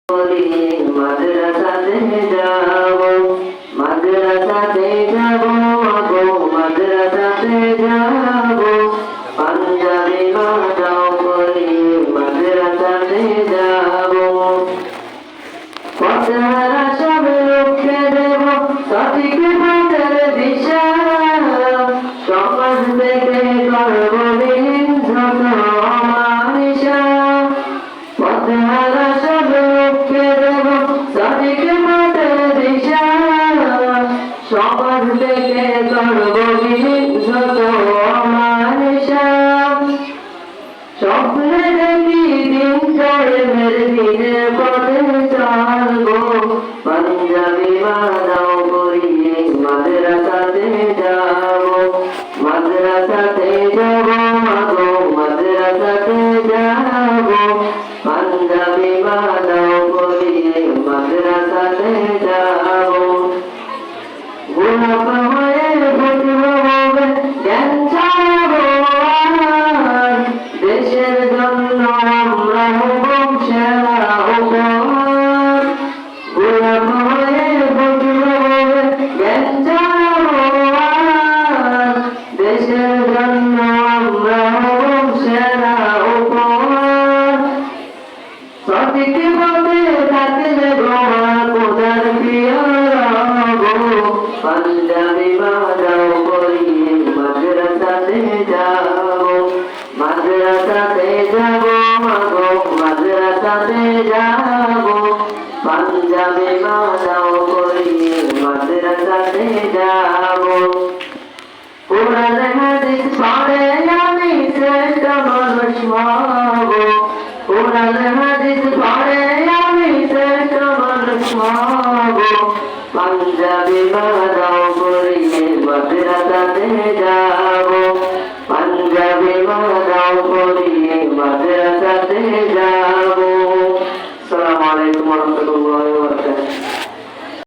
মাদ্রাসাতে যাব, মাদ্রাসাতে যাব, মাদ্রাসাতে যাব, পাঞ্জাবি মাতাও করি মাদ্রাসাতে যাব। পথহারা সব লোককে দেব সঠিক পথের দিশা, সমাজ থেকে করব বিলীন যত অমানিসা। পথহারা সব লোককে দেব সঠিক পথের দিশা, সমাজ থেকে করব বিলীন যত অমানিসা। স্বপ্নে দেখি দিন কায়েমের দিনের পথে চলবো, পাঞ্জাবি মাতাও পরিয়ে মাদ্রাসাতে যাব, মাদ্রাসাতে যাব, মাদ্রাসাতে যাব, পাঞ্জাবি মাতাও পরিয়ে মাদ্রাসাতে যাব। গোলাপ হয়ে ফুটব জ্ঞান ছড়াবো আর, দেশের জন্য আমরা হব সেরা উপহার। গোলাপ হয়ে ফুটব জ্ঞান ছড়াবো আর, দেশের জন্য আমরা হব সেরা উপহার। সঠিক পথে থাকলে গোয়া খোদার প্রিয় রব, পাঞ্জাবি মাতাও পরিয়ে মাদ্রাসাতে যাব, মাদ্রাসাতে যাব, মাদ্রাসাতে যাব, পাঞ্জাবি মাতাও পরিয়ে মাদ্রাসাতে যাব। কোরআন হাদিস পড়ে আমি শ্রেষ্ঠ মানুষ হব, কোরআন হাদিস পড়ে আমি শ্রেষ্ঠ মানুষ হব, পাঞ্জাবি মাতাও পরিয়ে মাদ্রাসাতে যাব, পাঞ্জাবি মাতাও পরিয়ে মাদ্রাসাতে যাব। আসসালামু আলাইকুম ওয়া রাহমাতুল্লাহ।